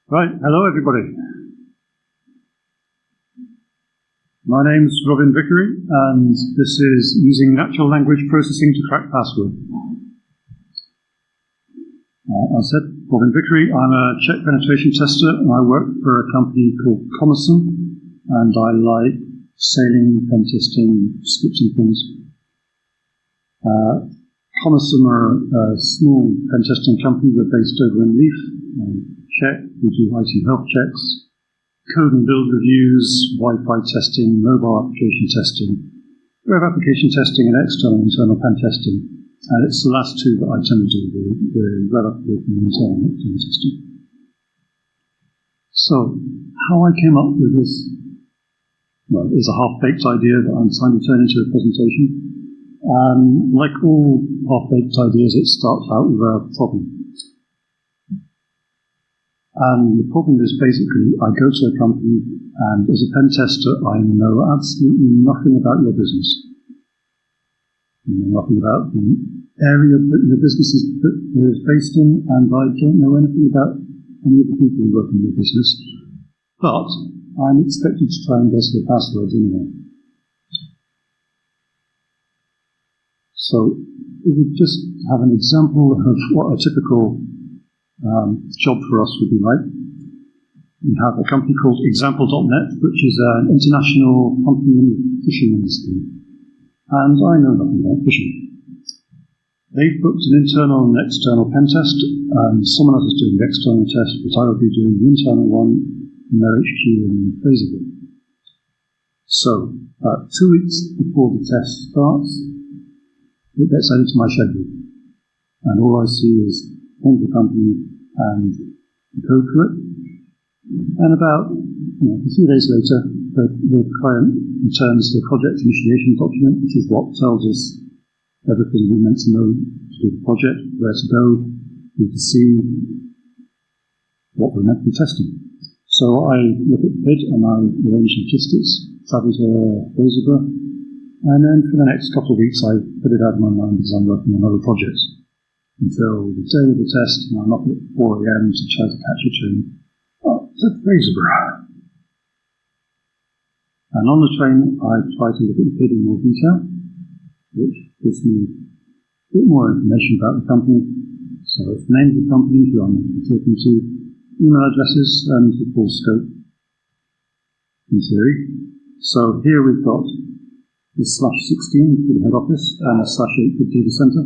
Right, hello everybody. My name's Robin Vickery, and this is using natural language processing to crack password. As I said, Robin Vickery. I'm a check penetration tester, and I work for a company called Commerson, and I like sailing, pen testing, scripting things. Commerson are a small pen testing company. We're based over in Leith. Check, we do IT health checks, code and build reviews, Wi-Fi testing, mobile application testing, web application testing, and external and internal pen testing. And it's the last two that I tend to do, the web application and internal and external testing. So, how I came up with this, well, is a half-baked idea that I'm trying to turn into a presentation. Like all half-baked ideas, it starts out with a problem. And the problem is basically, I go to a company, and as a pen tester, I know absolutely nothing about your business. I know nothing about the area that your business is based in, and I don't know anything about any of the people who work in your business. But I'm expected to try and guess their passwords anyway. So, if we just have an example of what a typical job for us would be like. We have a company called Example.net, which is an international company in the fishing industry. And I know nothing about fishing. They've booked an internal and external pen test, and someone else is doing the external test, but I will be doing the internal one in their HQ in Fraserville. So, 2 weeks before the test starts, it gets added to my schedule. And all I see is name of the company and the code for it. And about a few days later, the client returns the project initiation document, which is what tells us everything we meant to know to do the project, where to go, who to see, what we're meant to be testing. So I look at the bid and I arrange logistics, travel to Fraserville, and then for the next couple of weeks I put it out of my mind because I'm working on other projects. Until the day of the test, and I'm up at 4 a.m. to try to catch a train up to Fraserville. And on the train, I try to look at the bid in more detail, which gives me a bit more information about the company. So it's the name of the company, who I'm talking to, email addresses, and the full scope, in theory. So here we've got the /16 for the head office, and a /8 for the data center,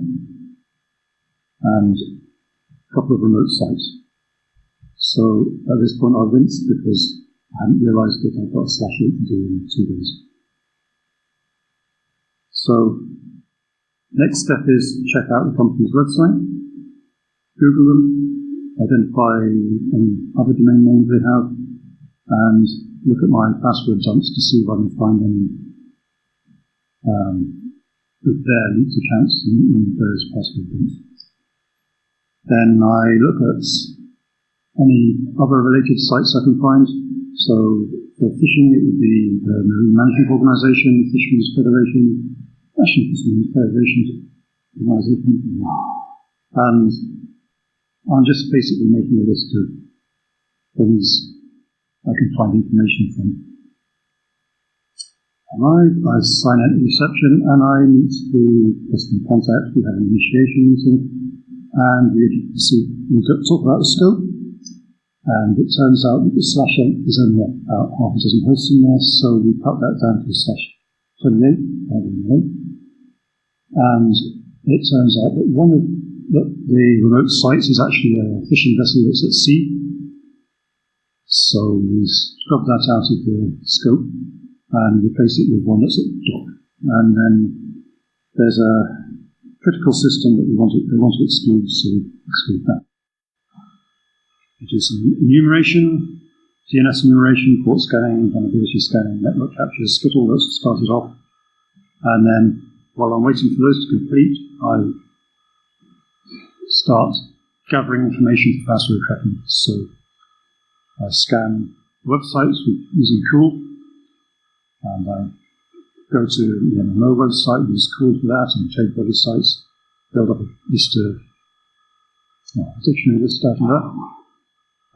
and a couple of remote sites. So at this point I winced because I hadn't realised that I've got a /8 to do in 2 days. So next step is check out the company's website, Google them, identify any other domain names they have, and look at my password dumps to see if I can find any of their leaked accounts in various password dumps. Then I look at any other related sites I can find. So for fishing, it would be the Marine Management Organisation, Fisheries Federation, National Fisheries Federation Organisation, and I'm just basically making a list of things I can find information from. I sign out at reception and I meet the customer contact. We have an initiation meeting. And we talk about the scope, and it turns out that the /8 is only about half a dozen hosts in there, so we cut that down to /28, and it turns out that one of the remote sites is actually a fishing vessel that's at sea, so we scrub that out of the scope and replace it with one that's at dock, and then there's a critical system that they want to exclude, so we exclude that. We do some enumeration, DNS enumeration, port scanning, vulnerability scanning, network captures, get all those started off, and then while I'm waiting for those to complete, I start gathering information for password cracking. So I scan websites using Cool, and I go to the MMO website, use Cool for that, and take other sites, build up a list of, a dictionary list out of that.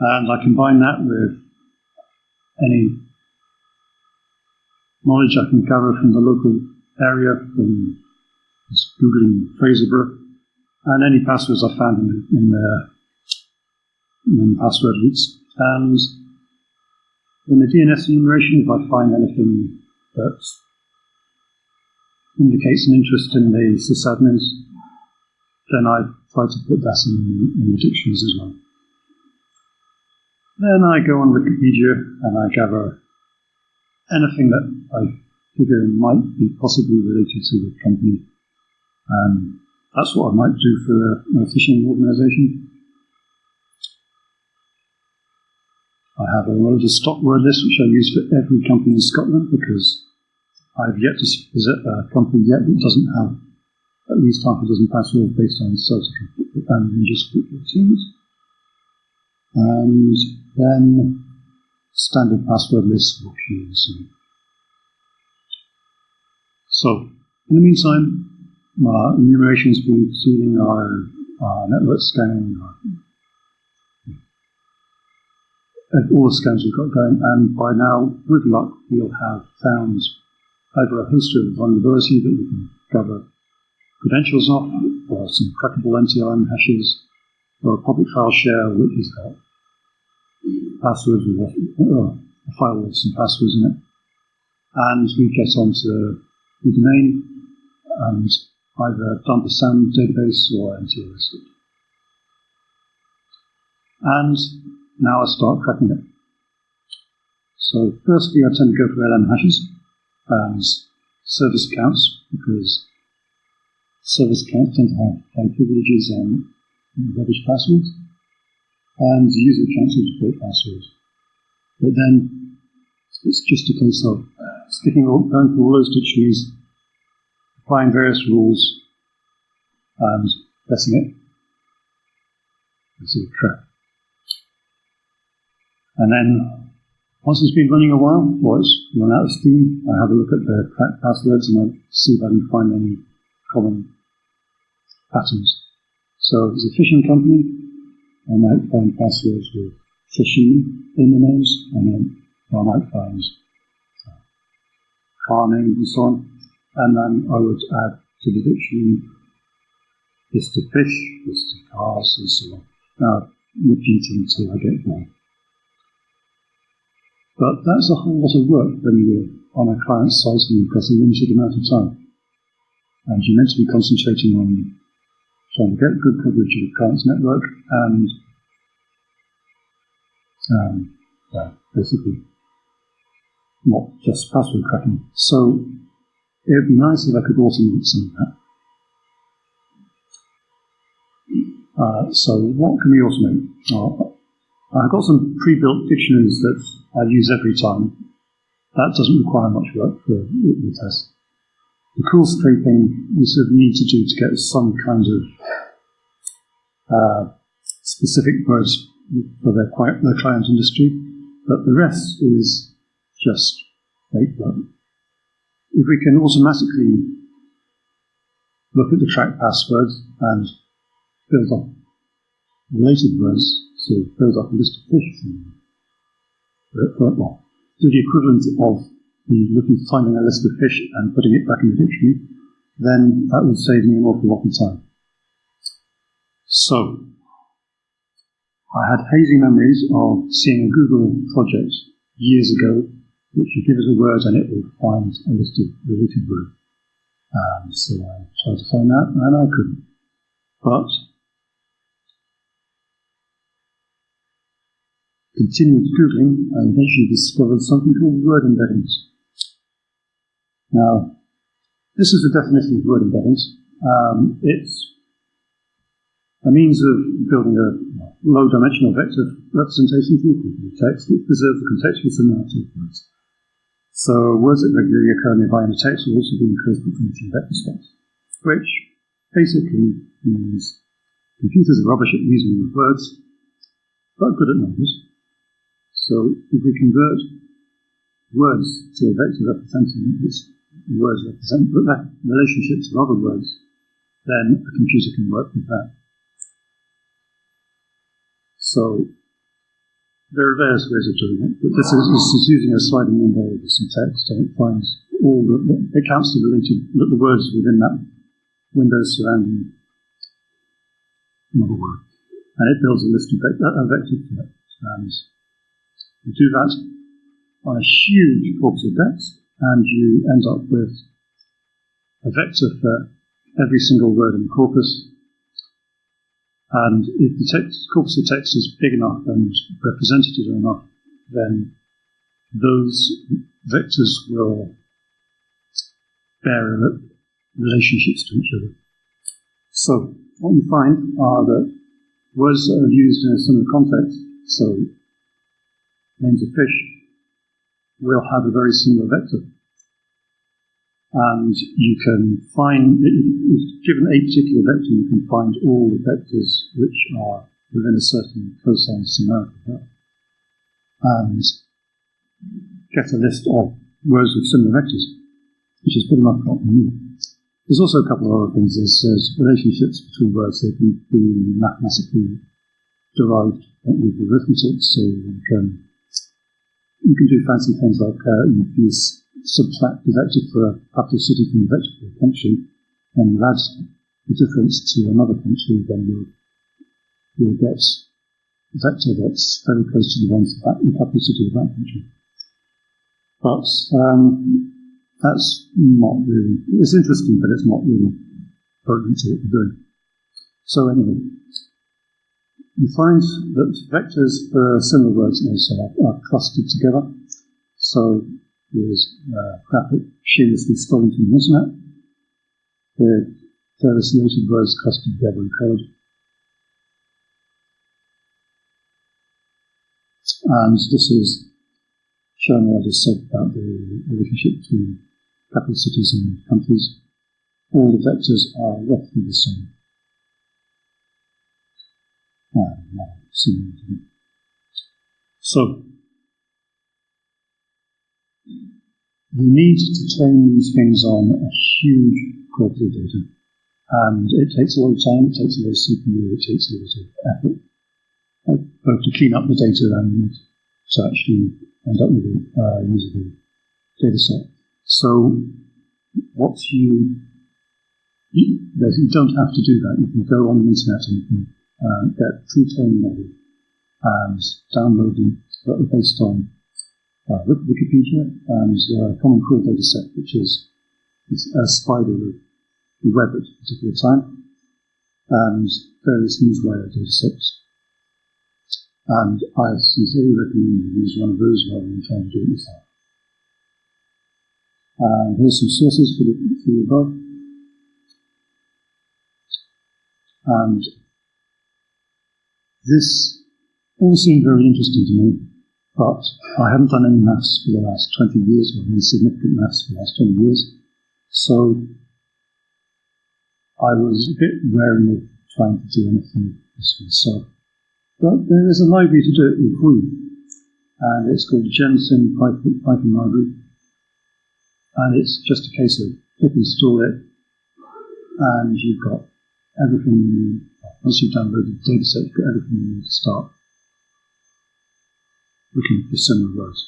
And I combine that with any knowledge I can gather from the local area, from just Googling Fraserburgh, and any passwords I found in the password roots. And in the DNS enumeration, if I find anything that indicates an interest in the sysadmins, then I try to put that in the dictionaries as well. Then I go on Wikipedia and I gather anything that I figure might be possibly related to the company. That's what I might do for a phishing organisation. I have a load of stock word lists which I use for every company in Scotland, because I've yet to visit a company yet that doesn't have at least half a dozen passwords based on Celtic and religious routines. And then standard password lists for queues. So, in the meantime, my enumeration's been proceeding, our network scanning, all the scans we've got going, and by now, with luck, we'll have found either a host of vulnerability that we can gather credentials off, or some crackable NTLM hashes, or a public file share which has got passwords with a file with some passwords in it. And we get onto the domain and either dump a SAM database or NTLS it. And now I start cracking it. So firstly, I tend to go for LM hashes and service accounts, because service accounts tend to have high privileges and rubbish passwords, and user accounts with default passwords. But then it's just a case of going through all those dictionaries, applying various rules, and testing it. This is crap. And then, once it's been running a while, or it's run out of steam, I have a look at the cracked passwords and I see if I can find any common patterns. So if it's a phishing company, I might find passwords with phishing in the names, and then I might find car names and so on. And then I would add to the dictionary this to fish, this to cars, and so on. Repeating until I get bored. But that's a whole lot of work when you're on a client site and you've got a limited amount of time. And you're meant to be concentrating on trying to get good coverage of the client's network and basically not just password cracking. So it would be nice if I could automate some of that. So what can we automate? I've got some pre-built dictionaries that I use every time. That doesn't require much work for the test. The cool scraping you sort of need to do to get some kind of specific words for their client industry, but the rest is just fake work. If we can automatically look at the tracked passwords and build up related words, so build up a list of fish, do the equivalent of finding a list of fish and putting it back in the dictionary, then that would save me an awful lot of time. So, I had hazy memories of seeing a Google project years ago, which you give us a word and it will find a list of related words. So I tried to find that, and I couldn't. But continued Googling and eventually discovered something called word embeddings. Now, this is the definition of word embeddings. It's a means of building a low-dimensional vector representation of text which preserves the contextual similarity of words. So words that regularly occur nearby in the text will also be enclosed between two vector space, which basically means computers are rubbish at reasoning with words, but good at numbers. So if we convert words to a vector representing which words represent relationships of other words, then a computer can work with that. So there are various ways of doing it, but this is using a sliding window with some text, and it finds it counts the words within that window surrounding another word, and it builds a list of a vector for it. And you do that on a huge corpus of text, and you end up with a vector for every single word in the corpus. And if the corpus of text is big enough and representative enough, then those vectors will bear relationships to each other. So what you find are that words that are used in a similar context, so names of fish, will have a very similar vector. And you can find, if given a particular vector, you can find all the vectors which are within a certain cosine scenario, and get a list of words with similar vectors, which is pretty much what we need. There's also a couple of other things. There's relationships between words that can be mathematically derived with arithmetic, so you can do fancy things like you subtract the vector for a capital city from the vector for a country, and you add the difference to another country, then you'll get a vector that's very close to the one for the capital city of that country. But that's not really, it's interesting, but it's not really pertinent to what we're doing. So anyway, you find that vectors for similar words also are clustered together. So there's graphic shamelessly stolen from the internet. The various related words clustered together in code. And this is showing what I just said about the relationship between capital cities and countries. All the vectors are roughly the same. So, you need to train these things on a huge corpus of data, and it takes a lot of time, it takes a lot of CPU, it takes a lot of effort, both to clean up the data and to actually end up with a usable data set. So, you don't have to do that. You can go on the internet and you can get pre-trained model and download them based on Wikipedia and Common Core data set, which is a spider of the web at a particular time, and various newswire data sets. And I sincerely recommend you use one of those rather than trying to do it yourself. And here's some sources for the above. And this all seemed very interesting to me, but I haven't done any maths for the last 20 years, or any significant maths for the last 20 years. So I was a bit wary of trying to do anything this myself. But there is a library to do it with for you, and it's called GenSim Python Library. And it's just a case of click install it, and you've got everything you need. Once you've downloaded the dataset, you've got everything you need to start looking for similar words.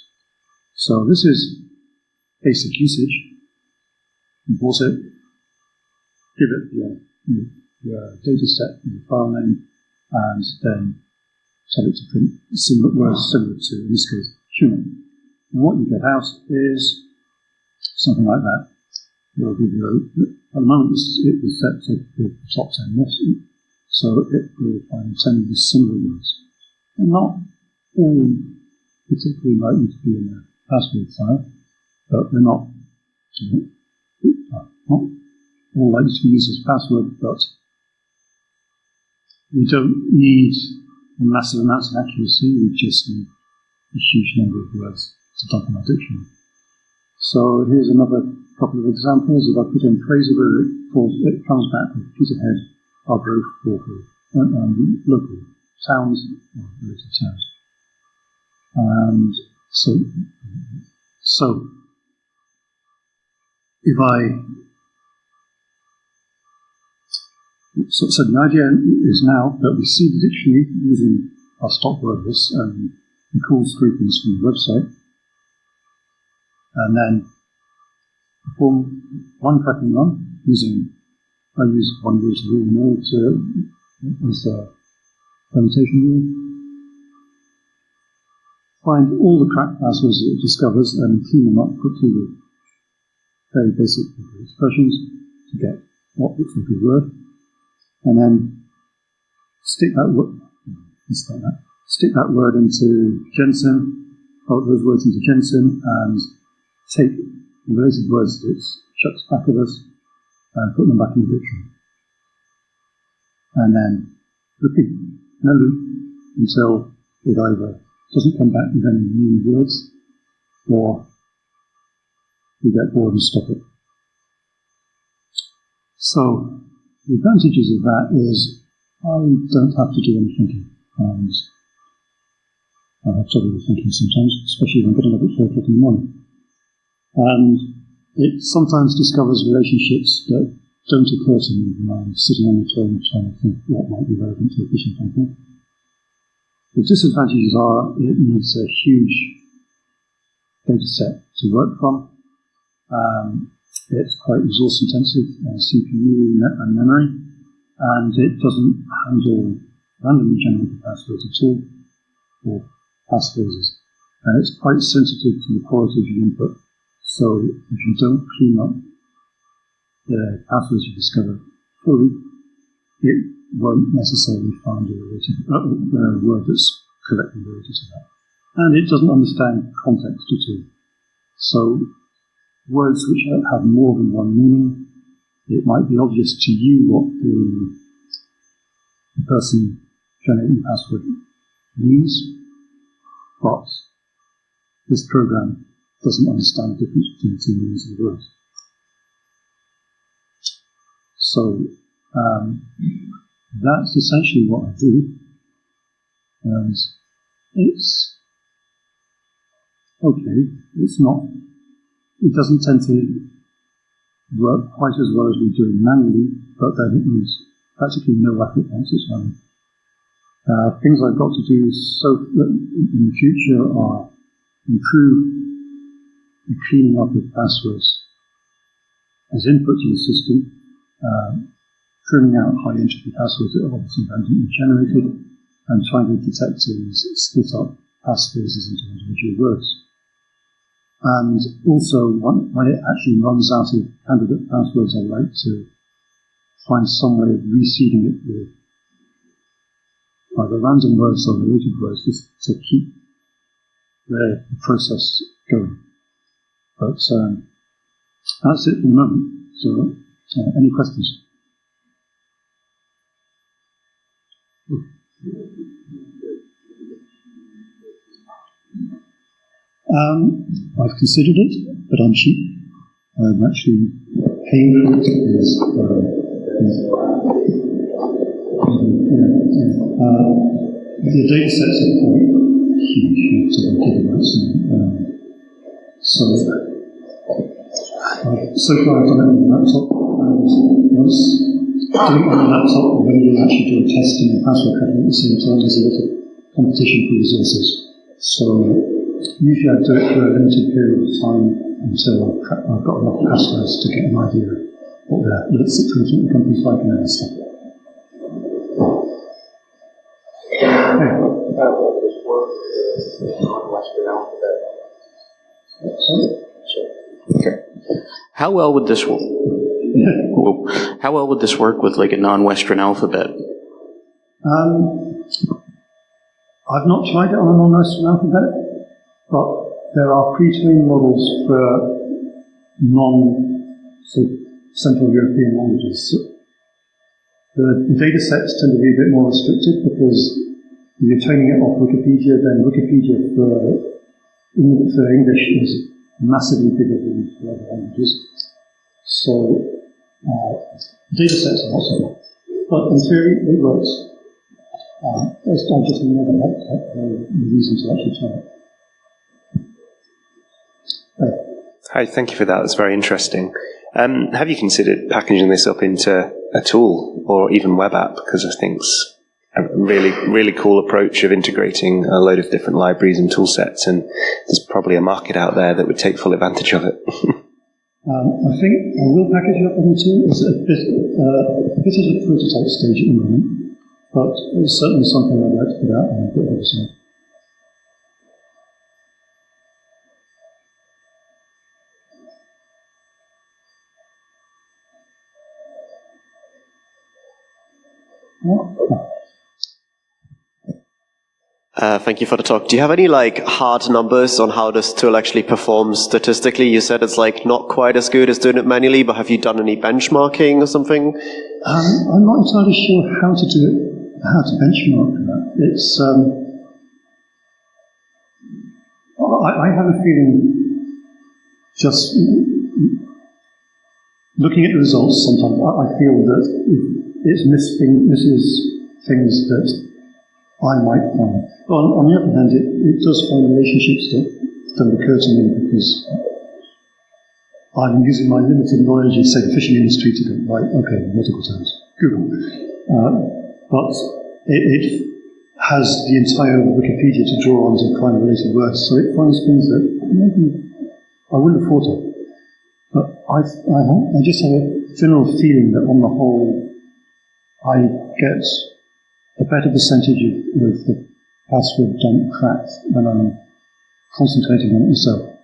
So this is basic usage. Import it, give it your dataset, your file name, and then tell it to print similar words similar to, in this case, human. And what you get out is something like that. It'll give you at the moment it was set to the top 10 list, so it will find 10 of the similar words. And not all particularly likely to be in a password file, but they're not all likely to be used as password, but we don't need massive amounts of accuracy, we just need a huge number of words to dump in our dictionary. So here's another couple of examples. If I put in Fraser, it comes back with Peterhead, Arbroath, Walpole, and local towns, or related towns. And so if so the idea is now that we see the dictionary using our stock word list, and He calls three things from the website, and then perform one cracking run using, I use one root rule node as a permutation rule. Find all the cracked passwords that it discovers and clean them up quickly with very basic expressions to get what looks like a word, and then stick that word into Jensen, or those words into Jensen, and take the related words that it chucks back at us and put them back in the dictionary. And then repeat in a loop until it either doesn't come back with any new words, or we get bored and stop it. So the advantages of that is I don't have to do any thinking, and I have trouble with thinking sometimes, especially when I'm getting up at 4 o'clock in the morning. And it sometimes discovers relationships that don't occur to me when I'm sitting on the train trying to think what might be relevant to a fishing company. The disadvantages are it needs a huge data set to work from. It's quite resource intensive on CPU and memory, and it doesn't handle randomly generated passwords at all, or passphrases. And it's quite sensitive to the quality of your input. So if you don't clean up the passwords you discover fully, it won't necessarily find a word that's correctly related to that. And it doesn't understand context at all. So words which have more than one meaning, it might be obvious to you what the person generating the password means, but this program doesn't understand the difference between the two meanings of the words. So that's essentially what I do, and it's okay. It doesn't tend to work quite as well as we do it manually, but then it needs practically no effort once it's running. Things I've got to do in the future are improve the cleaning up of passwords as input to the system, trimming out high entropy passwords that are obviously randomly generated, and trying to detect and split up passphrases into individual words. And also, when it actually runs out of candidate passwords, I like to find some way of reseeding it with either random words or related words, just to keep the process going. But that's it for the moment. So, any questions? I've considered it, but I'm cheap. I'm actually paying for it. The data sets are quite huge, so far I've done it on the laptop, and once doing it on the laptop, when you actually do a testing and password cracking at the same time, there's a lot of competition for resources. So usually I do it for a limited period of time until I've got enough passwords to get an idea of what the situation of the company's like and then stuff. Okay. How well would this work with like a non-Western alphabet? I've not tried it on a non-Western alphabet, but there are pre-trained models for non-Central European languages. The data sets tend to be a bit more restricted because if you're training it off Wikipedia, then Wikipedia for English is massively bigger than for other languages. So data sets are not so big. But in theory, it works. I just never had the reason to actually try it. Hi, thank you for that. That's very interesting. Have you considered packaging this up into a tool or even web app? Because I think really cool approach of integrating a load of different libraries and tool sets, and there's probably a market out there that would take full advantage of it. I think a real package up on the tool is a bit at a prototype stage at the moment, but it's certainly something I'd like to put out and put over some. Thank you for the talk. Do you have any hard numbers on how this tool actually performs statistically? You said it's not quite as good as doing it manually, but have you done any benchmarking or something? I'm not entirely sure how to do it, how to benchmark that. It's I have a feeling, just looking at the results, sometimes I feel that it's misses things that I might find. On the other hand, it does find relationships that don't occur to me because I'm using my limited knowledge of, say, the fishing industry to go, right, okay, nautical terms, Google. But it has the entire Wikipedia to draw on to find related words, so it finds things that maybe I wouldn't have thought of. But I just have a general feeling that on the whole, I get a better percentage of the password dump cracked when I'm concentrating on it myself.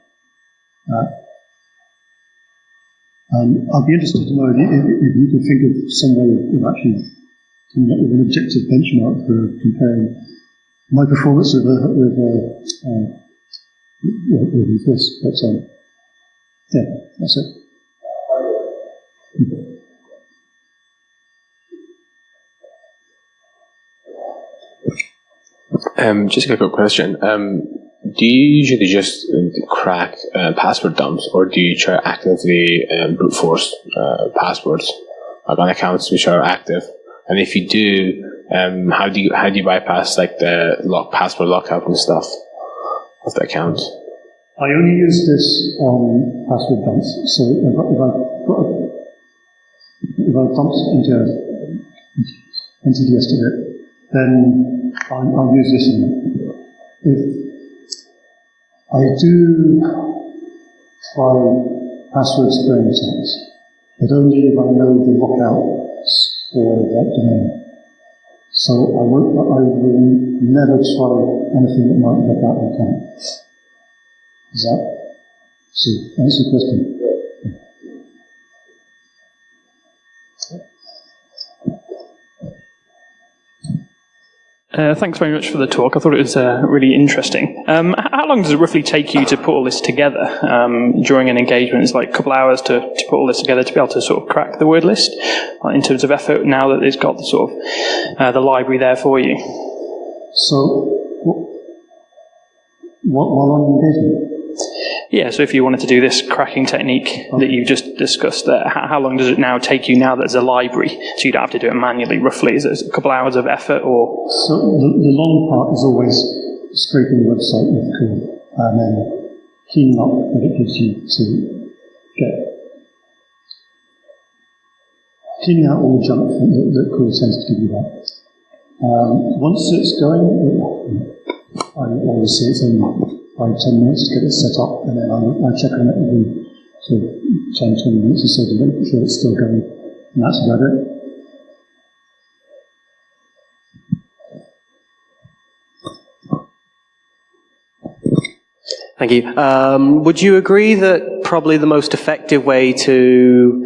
I'd be interested to know if you can think of some way of actually coming up with an objective benchmark for comparing my performance with this. But yeah, that's it. Just a quick question. Do you usually just crack password dumps, or do you try actively brute force passwords on accounts which are active? And if you do, how do you bypass the password lockout and stuff of the account? I only use this on password dumps. So if I dumped into NTDS to it, then I'll use this in there. If I do try password sparing attacks, but only if I know the lockouts for that domain. So I will never try anything that might lock out an account. Is that? So answer the question. Thanks very much for the talk. I thought it was really interesting. How long does it roughly take you to put all this together during an engagement? It's like a couple of hours to put all this together to be able to sort of crack the word list in terms of effort now that it's got the sort of the library there for you. So, while on engagement? Yeah, so if you wanted to do this cracking technique that you've just discussed there, how long does it now take you now that there's a library? So you don't have to do it manually, roughly. Is it a couple hours of effort or? So the long part is always scraping the website with code and then cleaning up what it gives you to get. Cleaning out all the junk that code tends to give you that. Once it's going, I always say it's only 5-10 minutes to get it set up, and then I check on it every sort of 10-20 minutes or so to make sure it's still going, and that's about it. Thank you. Would you agree that probably the most effective way to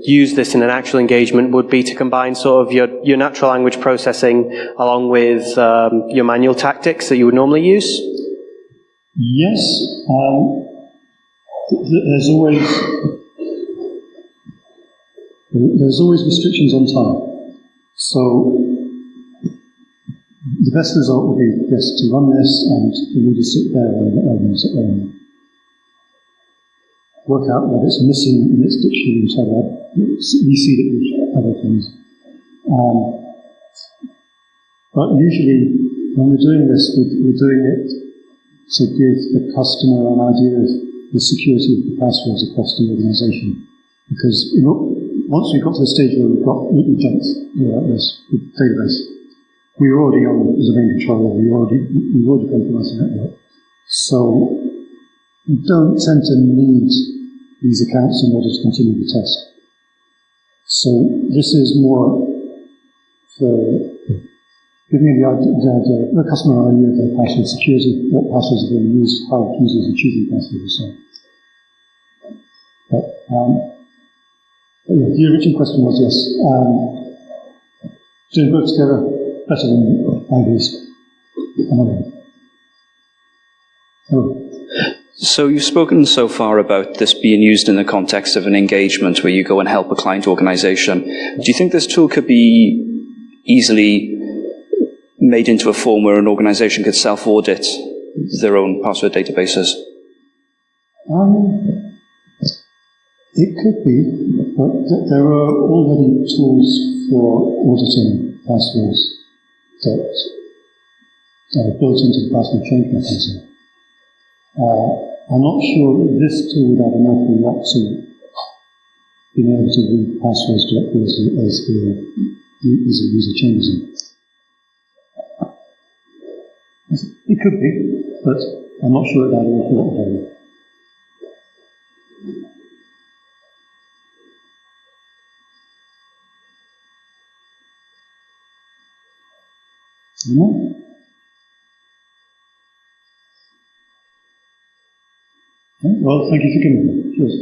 use this in an actual engagement would be to combine sort of your natural language processing along with your manual tactics that you would normally use? Yes. There's always restrictions on time. So the best result would be, yes, to run this and for you to sit there and work out what it's missing in its dictionary and so on. We see it with other things. But usually, when we're doing this, we're doing it to give the customer an idea of the security of the passwords across the organization. Because once we got to the stage where we jumped this database, we were already on the domain controller. We already compromised the network. So we don't tend to need these accounts in order to continue the test. So this is more for giving the customer an idea of their password security, what passwords are being used, how users are choosing passwords, and so on. But yeah, the original question was yes, doing both together better than IVs. So you've spoken so far about this being used in the context of an engagement where you go and help a client organization. Do you think this tool could be easily made into a form where an organization could self-audit their own password databases? It could be, but there are already tools for auditing passwords that are built into the password change mechanism. I'm not sure that this tool would add an awful lot to being able to read passwords directly as the user changes them. It could be, but I'm not sure it would add an awful lot of value. Well, thank you for coming. Cheers.